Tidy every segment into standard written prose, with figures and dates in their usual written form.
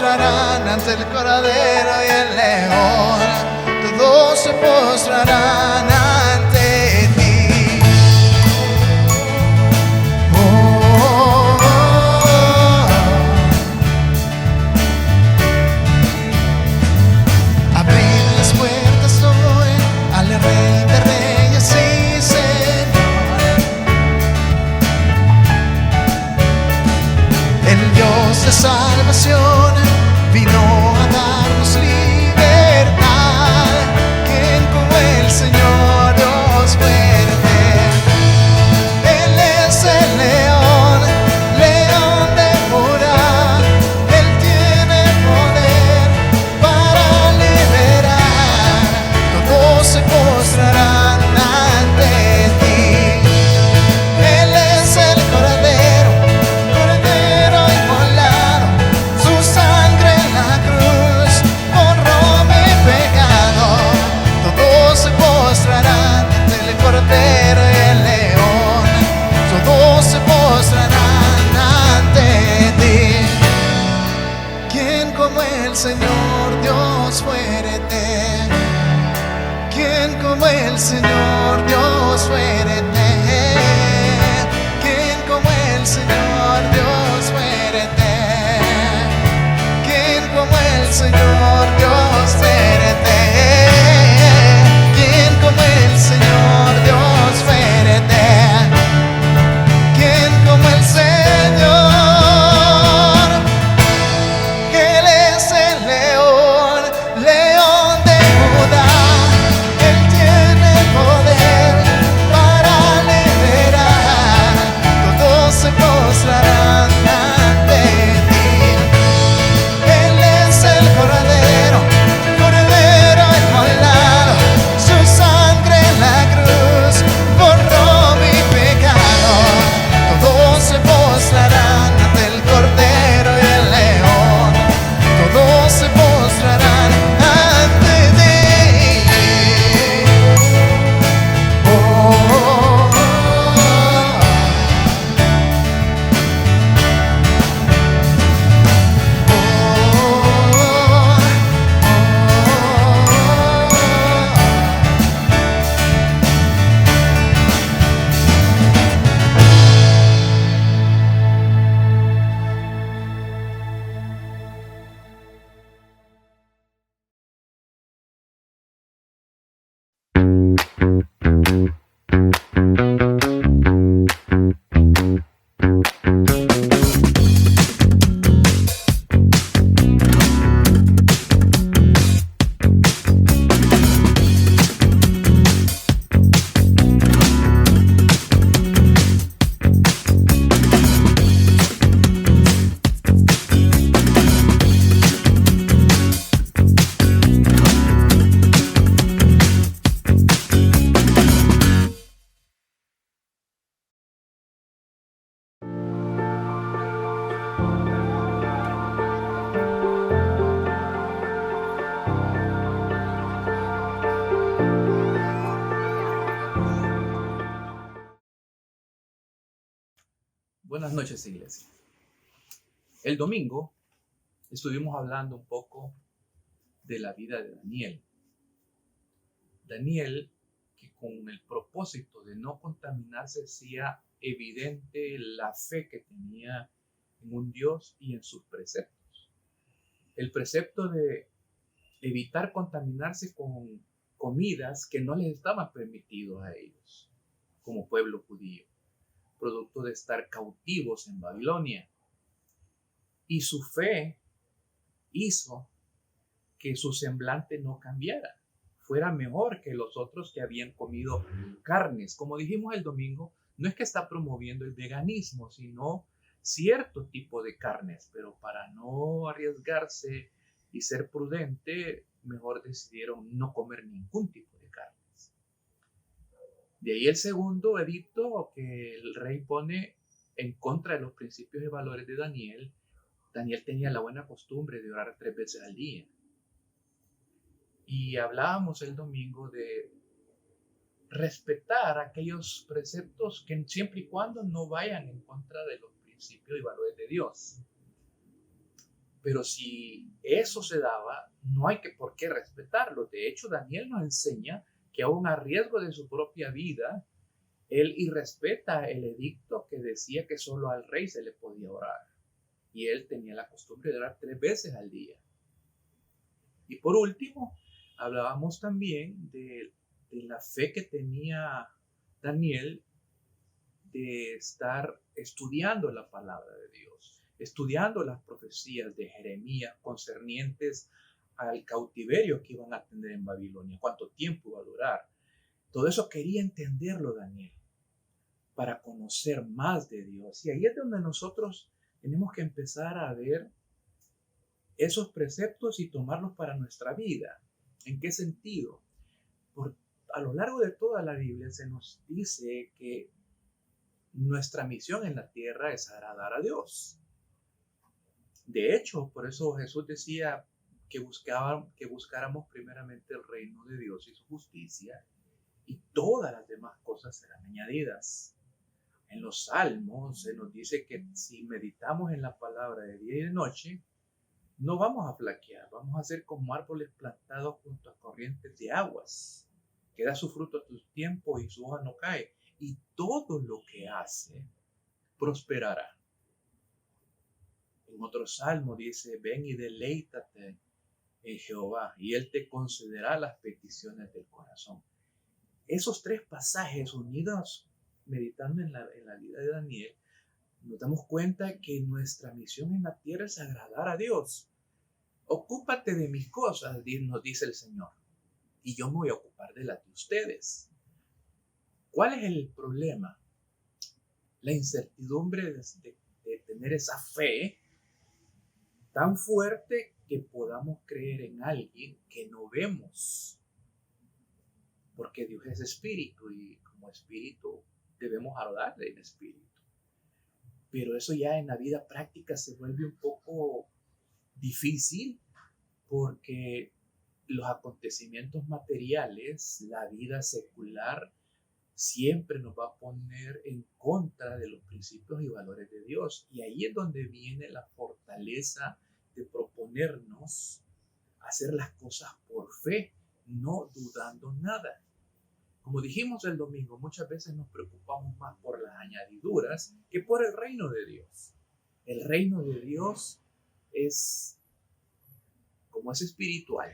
postrarán ante el Cordero y el León. Todos se postrarán ante ti. Oh, oh, oh. Abrid las puertas hoy al Rey de Reyes y Señor. El Dios de salvación vino a darnos libertad. ¿Quién como el Señor Dios fuerte? Él es el león, león de Judá. Él tiene poder para liberar. Todos se postrarán ante ti. Él es el Cordero, Cordero inmolado. Su sangre en la cruz borró mi pecado. Todos se postrarán ante el Cordero y el León. Todos se postrarán ante ti. ¿Quién como el Señor Dios fuerte? ¿Quién como el Señor Dios fuerte? ¿Quién como el Señor Dios fuerte? ¿Quién como el Señor Dios fuerte? ¿Quién como el Señor Dios fuerte? ¿Quién como el Señor? Él es el león, león de Judá. Él tiene poder para liberar. Todos se postrarán ante ti. Él es el Cordero, Cordero inmolado. Su sangre en la cruz borró mi pecado. Todos se postrarán ante el Cordero y el León. Todos se postrarán ante ti. Oh, oh, oh, oh. Buenas noches, iglesia. El domingo estuvimos hablando un poco de la vida de Daniel. Daniel, que con el propósito de no contaminarse, hacía evidente la fe que tenía en un Dios y en sus preceptos. El precepto de evitar contaminarse con comidas que no les estaban permitidos a ellos, como pueblo judío, producto de estar cautivos en Babilonia. Y su fe hizo que su semblante no cambiara, fuera mejor que los otros que habían comido carnes. Como dijimos el domingo, no es que está promoviendo el veganismo, sino cierto tipo de carnes, pero para no arriesgarse y ser prudente, mejor decidieron no comer ningún tipo de carnes. De ahí el segundo edicto que el rey pone en contra de los principios y valores de Daniel. Daniel tenía la buena costumbre de orar 3 veces al día. Y hablábamos el domingo de respetar aquellos preceptos que siempre y cuando no vayan en contra de los principios y valores de Dios. Pero si eso se daba, no hay por qué respetarlo. De hecho, Daniel nos enseña que aún a riesgo de su propia vida, él irrespeta el edicto que decía que solo al rey se le podía orar. Y él tenía la costumbre de orar 3 veces al día. Y por último, hablábamos también de la fe que tenía Daniel de estar estudiando la palabra de Dios, estudiando las profecías de Jeremías concernientes al cautiverio que iban a tener en Babilonia, cuánto tiempo iba a durar. Todo eso quería entenderlo Daniel para conocer más de Dios. Y ahí es donde nosotros tenemos que empezar a ver esos preceptos y tomarlos para nuestra vida. ¿En qué sentido? A lo largo de toda la Biblia se nos dice que nuestra misión en la tierra es agradar a Dios. De hecho, por eso Jesús decía que buscáramos primeramente el reino de Dios y su justicia, y todas las demás cosas serán añadidas. En los Salmos se nos dice que si meditamos en la palabra de día y de noche, no vamos a flaquear, vamos a ser como árboles plantados junto a corrientes de aguas, que da su fruto a tu tiempo y su hoja no cae, y todo lo que hace prosperará. En otro salmo dice, ven y deleítate en Jehová, y Él te concederá las peticiones del corazón. Esos 3 pasajes unidos, meditando en la vida de Daniel, nos damos cuenta que nuestra misión en la tierra es agradar a Dios. Ocúpate de mis cosas, nos dice el Señor, y yo me voy a ocupar de las de ustedes. ¿Cuál es el problema? La incertidumbre de tener esa fe tan fuerte que podamos creer en alguien que no vemos. Porque Dios es espíritu y como espíritu debemos adorarle en espíritu. Pero eso ya en la vida práctica se vuelve un poco difícil porque los acontecimientos materiales, la vida secular, siempre nos va a poner en contra de los principios y valores de Dios. Y ahí es donde viene la fortaleza de proponernos hacer las cosas por fe, no dudando nada. Como dijimos el domingo, muchas veces nos preocupamos más por las añadiduras que por el reino de Dios. El reino de Dios es, como es espiritual,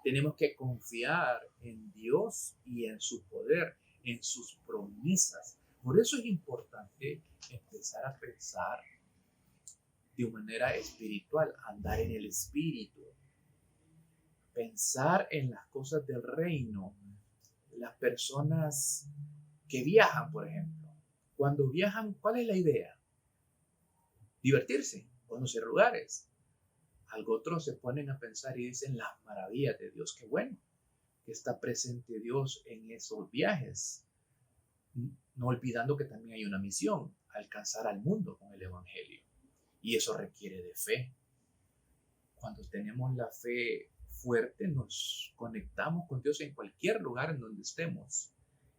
tenemos que confiar en Dios y en su poder, en sus promesas. Por eso es importante empezar a pensar de manera espiritual, andar en el espíritu, pensar en las cosas del reino. Las personas que viajan, por ejemplo, cuando viajan, ¿cuál es la idea? Divertirse, conocer lugares. Algo otros se ponen a pensar y dicen las maravillas de Dios. Qué bueno que está presente Dios en esos viajes. No olvidando que también hay una misión, alcanzar al mundo con el Evangelio. Y eso requiere de fe. Cuando tenemos la fe fuerte, nos conectamos con Dios en cualquier lugar en donde estemos.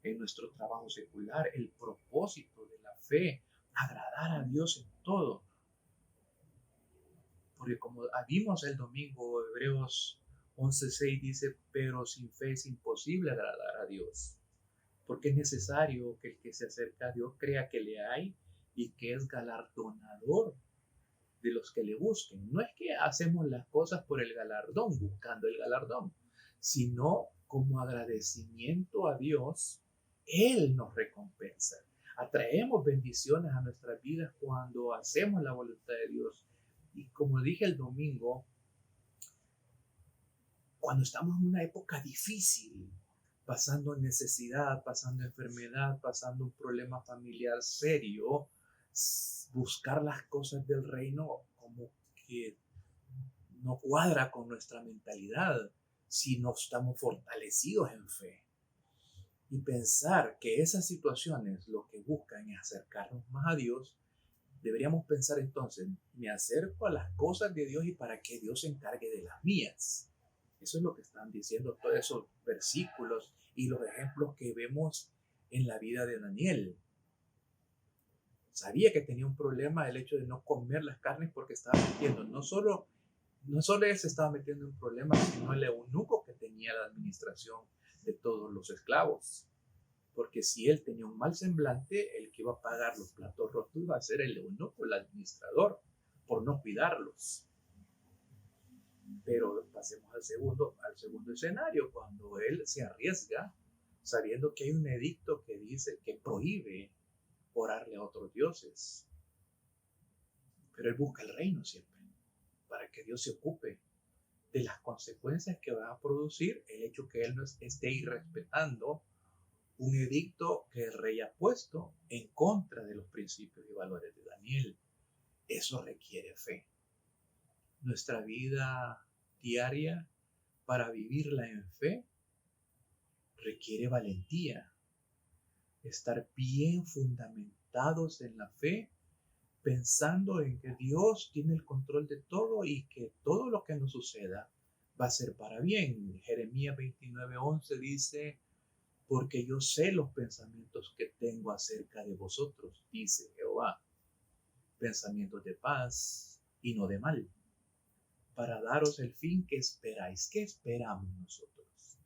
En nuestro trabajo secular, el propósito de la fe, agradar a Dios en todo. Porque como vimos el domingo, Hebreos 11:6 dice, pero sin fe es imposible agradar a Dios. Porque es necesario que el que se acerca a Dios crea que le hay y que es galardonador de los que le busquen. No es que hacemos las cosas por el galardón, buscando el galardón, sino como agradecimiento a Dios, Él nos recompensa. Atraemos bendiciones a nuestras vidas cuando hacemos la voluntad de Dios. Y como dije el domingo, cuando estamos en una época difícil, pasando necesidad, pasando enfermedad, pasando un problema familiar serio, buscar las cosas del reino como que no cuadra con nuestra mentalidad si no estamos fortalecidos en fe. Y pensar que esas situaciones lo que buscan es acercarnos más a Dios, deberíamos pensar entonces, me acerco a las cosas de Dios y para que Dios se encargue de las mías. Eso es lo que están diciendo todos esos versículos y los ejemplos que vemos en la vida de Daniel. sabía que tenía un problema el hecho de no comer las carnes porque estaba metiendo, no solo él se estaba metiendo en un problema, sino el eunuco que tenía la administración de todos los esclavos. Porque si él tenía un mal semblante, el que iba a pagar los platos rotos iba a ser el eunuco, el administrador, por no cuidarlos. Pero pasemos al segundo escenario, cuando él se arriesga, sabiendo que hay un edicto que dice que prohíbe orarle a otros dioses. Pero él busca el reino siempre, para que Dios se ocupe de las consecuencias que va a producir el hecho que él no esté irrespetando un edicto que el rey ha puesto en contra de los principios y valores de Daniel. Eso requiere fe. Nuestra vida diaria, para vivirla en fe, requiere valentía. Estar bien fundamentados en la fe, pensando en que Dios tiene el control de todo y que todo lo que nos suceda va a ser para bien. Jeremías 29:11 dice: porque yo sé los pensamientos que tengo acerca de vosotros, dice Jehová, pensamientos de paz y no de mal, para daros el fin que esperáis. ¿Qué esperamos nosotros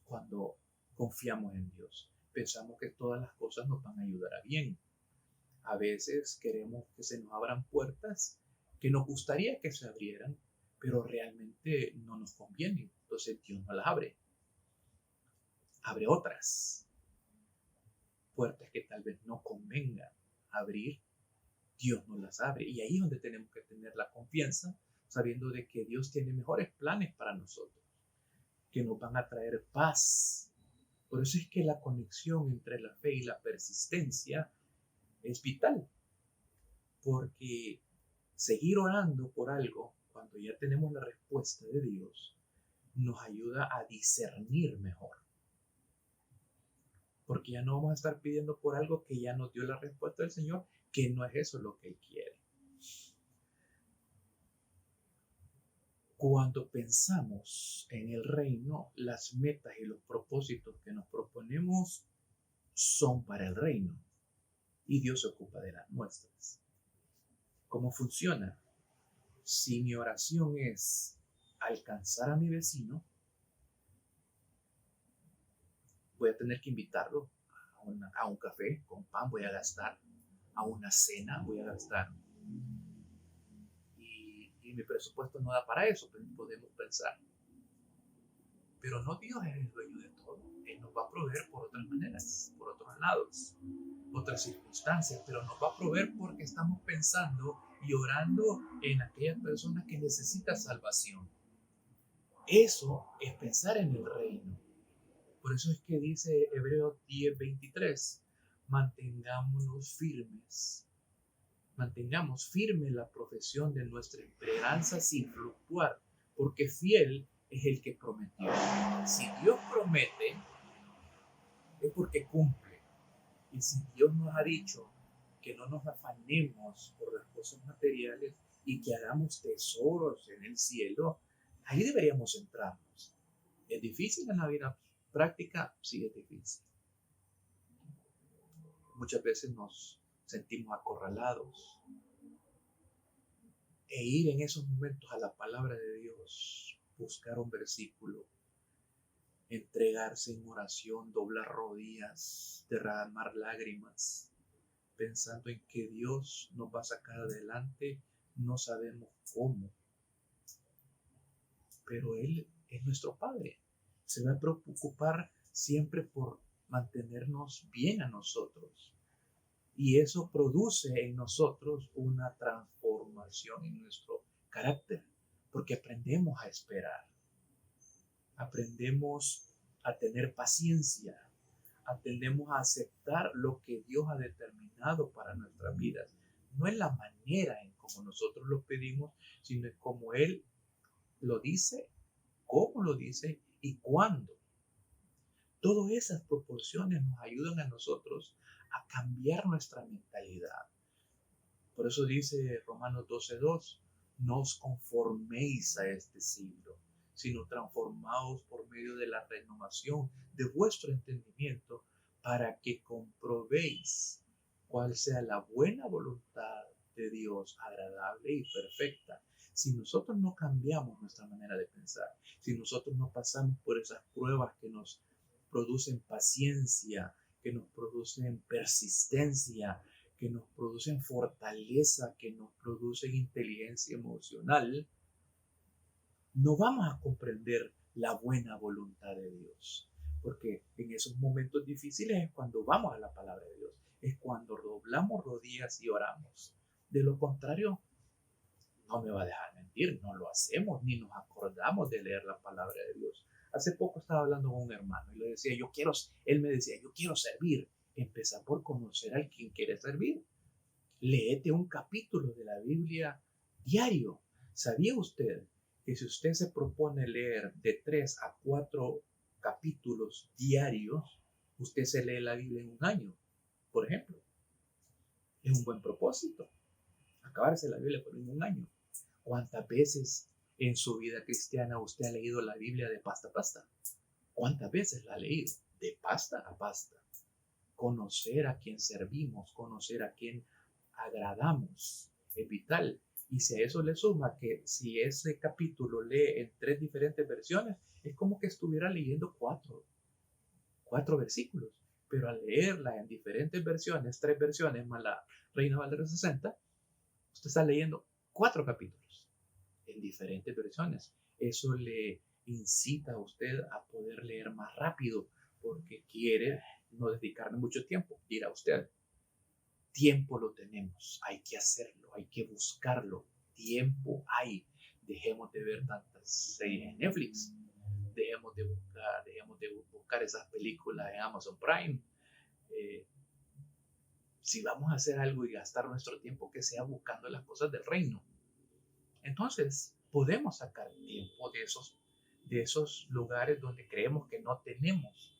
cuando confiamos en Dios? Pensamos que todas las cosas nos van a ayudar a bien. A veces queremos que se nos abran puertas que nos gustaría que se abrieran, pero realmente no nos convienen. Entonces Dios no las abre. Abre otras puertas que tal vez no convenga abrir. Dios no las abre. Y ahí es donde tenemos que tener la confianza, sabiendo de que Dios tiene mejores planes para nosotros, que nos van a traer paz. Por eso es que la conexión entre la fe y la persistencia es vital, porque seguir orando por algo cuando ya tenemos la respuesta de Dios nos ayuda a discernir mejor, porque ya no vamos a estar pidiendo por algo que ya nos dio la respuesta del Señor, que no es eso lo que Él quiere. Cuando pensamos en el reino, las metas y los propósitos que nos proponemos son para el reino y Dios se ocupa de las nuestras. ¿Cómo funciona? Si mi oración es alcanzar a mi vecino, voy a tener que invitarlo a un café con pan, voy a gastar, a una cena voy a gastar. Y mi presupuesto no da para eso, podemos pensar. Pero no, Dios es el dueño de todo. Él nos va a proveer por otras maneras, por otros lados, otras circunstancias, pero nos va a proveer porque estamos pensando y orando en aquella persona que necesita salvación. Eso es pensar en el reino. Por eso es que dice Hebreos 10:23, mantengamos firme la profesión de nuestra esperanza sin fluctuar, porque fiel es el que prometió. Si Dios promete, es porque cumple. Y si Dios nos ha dicho que no nos afanemos por las cosas materiales y que hagamos tesoros en el cielo, ahí deberíamos centrarnos. ¿Es difícil en la vida práctica? Sí, es difícil. Muchas veces nos sentimos acorralados. E ir en esos momentos a la palabra de Dios, buscar un versículo, entregarse en oración, doblar rodillas, derramar lágrimas, pensando en que Dios nos va a sacar adelante, no sabemos cómo, pero Él es nuestro Padre. Se va a preocupar siempre por mantenernos bien a nosotros. Y eso produce en nosotros una transformación en nuestro carácter, porque aprendemos a esperar, aprendemos a tener paciencia, aprendemos a aceptar lo que Dios ha determinado para nuestras vidas. No es la manera en cómo nosotros lo pedimos, sino en cómo Él lo dice, cómo lo dice y cuándo. Todas esas proporciones nos ayudan a nosotros a cambiar nuestra mentalidad. Por eso dice Romanos 12:2, no os conforméis a este siglo, sino transformaos por medio de la renovación de vuestro entendimiento para que comprobéis cuál sea la buena voluntad de Dios, agradable y perfecta. Si nosotros no cambiamos nuestra manera de pensar, si nosotros no pasamos por esas pruebas que nos producen paciencia, que nos producen persistencia, que nos producen fortaleza, que nos producen inteligencia emocional, no vamos a comprender la buena voluntad de Dios. Porque en esos momentos difíciles es cuando vamos a la palabra de Dios, es cuando doblamos rodillas y oramos. De lo contrario, no me va a dejar mentir, no lo hacemos ni nos acordamos de leer la palabra de Dios. Hace poco estaba hablando con un hermano y le decía, él me decía, yo quiero servir. Empezar por conocer a quien quiere servir. Léete un capítulo de la Biblia diario. ¿Sabía usted que si usted se propone leer de 3 a 4 capítulos diarios, usted se lee la Biblia en un año, por ejemplo? Es un buen propósito, acabarse la Biblia por un año. ¿Cuántas veces en su vida cristiana usted ha leído la Biblia de pasta a pasta? ¿Cuántas veces la ha leído? De pasta a pasta. Conocer a quién servimos, conocer a quién agradamos, es vital. Y si a eso le suma que si ese capítulo lee en 3 diferentes versiones, es como que estuviera leyendo cuatro versículos. Pero al leerla en diferentes versiones, 3 versiones más la Reina Valera 60, usted está leyendo 4 capítulos en diferentes versiones. Eso le incita a usted a poder leer más rápido porque quiere no dedicarle mucho tiempo. Dirá usted, tiempo lo tenemos, hay que hacerlo, hay que buscarlo, tiempo hay. Dejemos de ver tantas series en Netflix, dejemos de buscar esas películas en Amazon Prime. Si vamos a hacer algo y gastar nuestro tiempo, que sea buscando las cosas del reino. Entonces, podemos sacar tiempo de esos lugares donde creemos que no tenemos.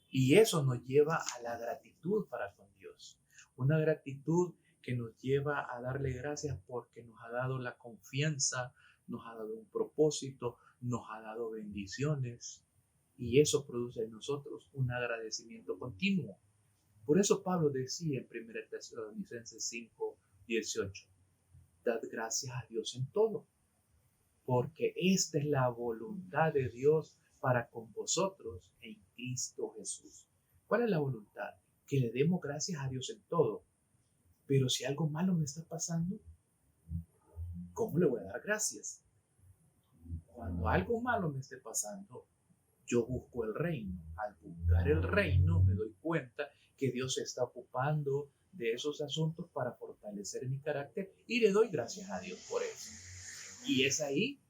Y eso nos lleva a la gratitud para con Dios. Una gratitud que nos lleva a darle gracias porque nos ha dado la confianza, nos ha dado un propósito, nos ha dado bendiciones. Y eso produce en nosotros un agradecimiento continuo. Por eso Pablo decía en 1 Tesalonicenses 5:18, dad gracias a Dios en todo, porque esta es la voluntad de Dios para con vosotros en Cristo Jesús. ¿Cuál es la voluntad? Que le demos gracias a Dios en todo. Pero si algo malo me está pasando, ¿cómo le voy a dar gracias? Cuando algo malo me esté pasando, yo busco el reino. Al buscar el reino me doy cuenta que Dios se está ocupando de esos asuntos para fortalecer mi carácter y le doy gracias a Dios por eso. Y es ahí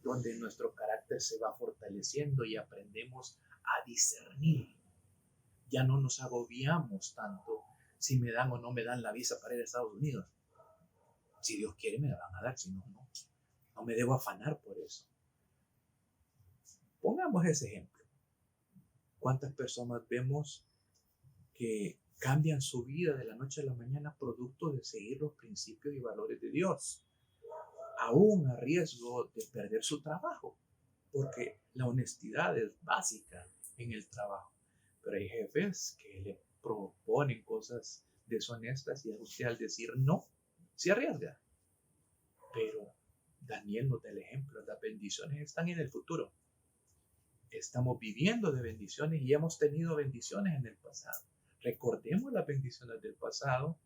donde nuestro carácter se va fortaleciendo y aprendemos a discernir. Ya no nos agobiamos tanto si me dan o no me dan la visa para ir a Estados Unidos. Si Dios quiere me la van a dar, si no, no. No me debo afanar por eso. Pongamos ese ejemplo. ¿Cuántas personas vemos que cambian su vida de la noche a la mañana producto de seguir los principios y valores de Dios? Aún a riesgo de perder su trabajo, porque la honestidad es básica en el trabajo. Pero hay jefes que le proponen cosas deshonestas y a usted al decir no, se arriesga. Pero Daniel nos da el ejemplo, las bendiciones están en el futuro. Estamos viviendo de bendiciones y hemos tenido bendiciones en el pasado. Recordemos las bendiciones del pasado,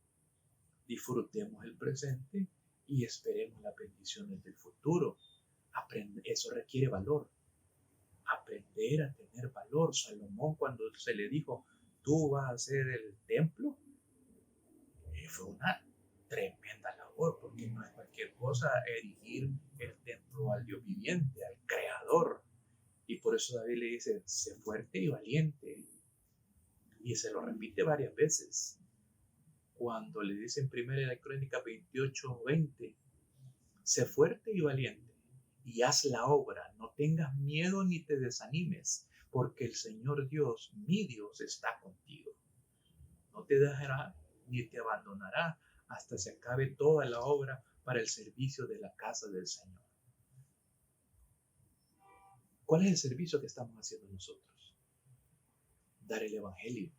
disfrutemos el presente y esperemos las bendiciones del futuro. Eso requiere valor. Aprender a tener valor. Salomón, cuando se le dijo, tú vas a hacer el templo, fue una tremenda labor, porque no es cualquier cosa erigir el templo al Dios viviente, al Creador. Y por eso David le dice, sé fuerte y valiente. Y se lo repite varias veces. Cuando le dice en 1 Crónicas 28:20, sé fuerte y valiente y haz la obra, no tengas miedo ni te desanimes, porque el Señor Dios, mi Dios, está contigo. No te dejará ni te abandonará hasta se acabe toda la obra para el servicio de la casa del Señor. ¿Cuál es el servicio que estamos haciendo nosotros? Dar el Evangelio.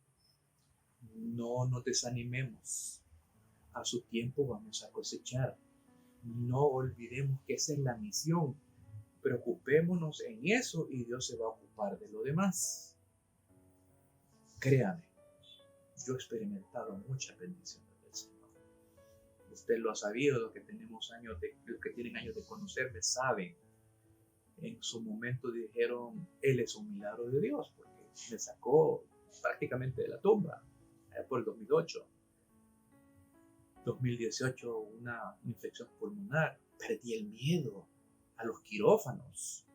No nos desanimemos. A su tiempo vamos a cosechar. No olvidemos que esa es la misión. Preocupémonos en eso y Dios se va a ocupar de lo demás. Créame, yo he experimentado muchas bendiciones del Señor. Usted lo ha sabido, los que tienen años de conocerme saben. En su momento dijeron, Él es un milagro de Dios, porque me sacó prácticamente de la tumba, por el 2008. 2018, una infección pulmonar. Perdí el miedo a los quirófanos.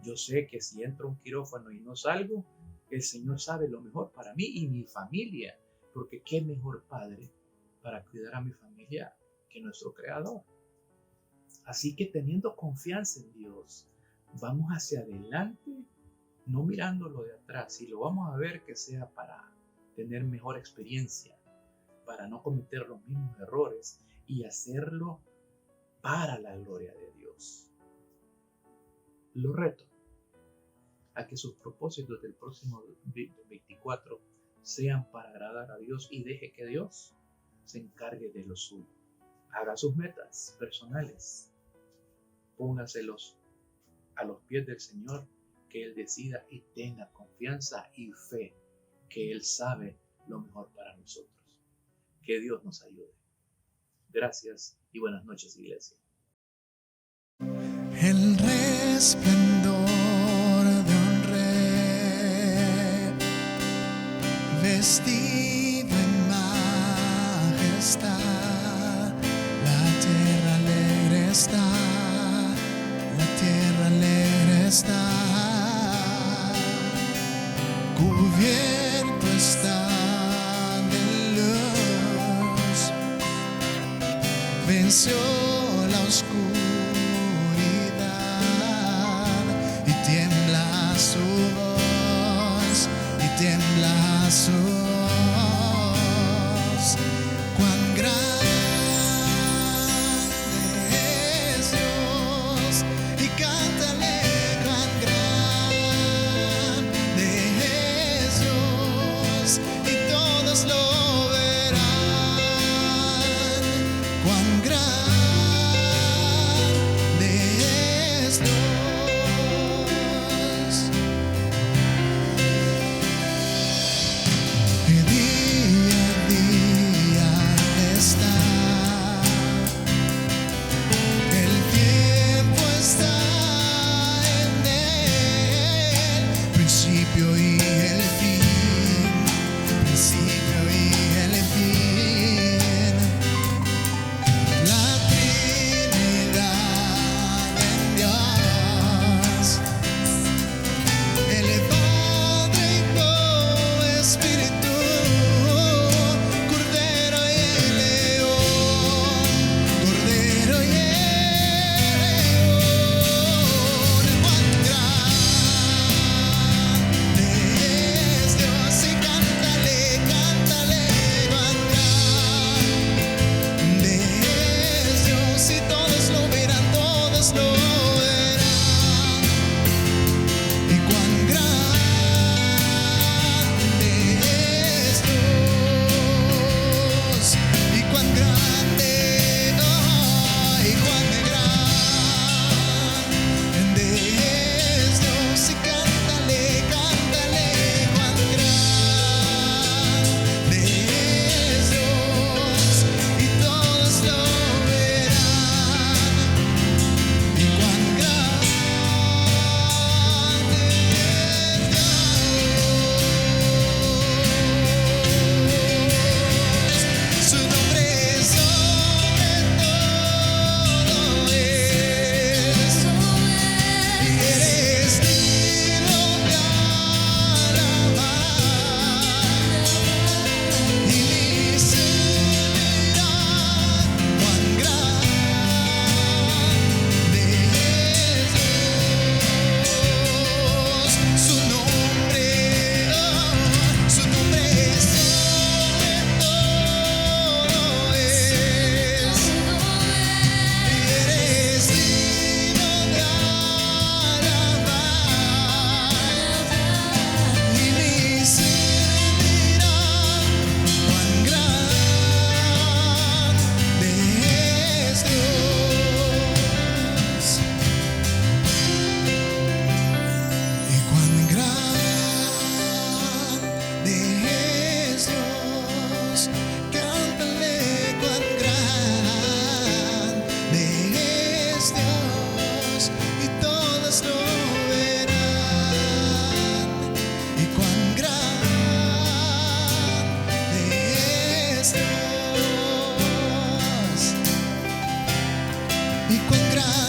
Yo sé que si entro a un quirófano y no salgo, el Señor sabe lo mejor para mí y mi familia, porque qué mejor padre para cuidar a mi familia que nuestro Creador. Así que teniendo confianza en Dios, vamos hacia adelante, no mirándolo de atrás. Si lo vamos a ver, que sea para tener mejor experiencia, para no cometer los mismos errores y hacerlo para la gloria de Dios. Lo reto a que sus propósitos del próximo 24 sean para agradar a Dios y deje que Dios se encargue de lo suyo. Haga sus metas personales, póngaselos a los pies del Señor, que Él decida y tenga confianza y fe que Él sabe lo mejor para nosotros. Que Dios nos ayude. Gracias y buenas noches, iglesia. El resplandor de un rey, vestido en majestad, la tierra alegre está, la tierra alegre está, cubierto está de luz, venció la oscuridad y tiembla su voz, y tiembla su voz. Cuán grande es Dios, y cántale, cuán grande es Dios, y todos lo verán. Cuán grande y cuán grande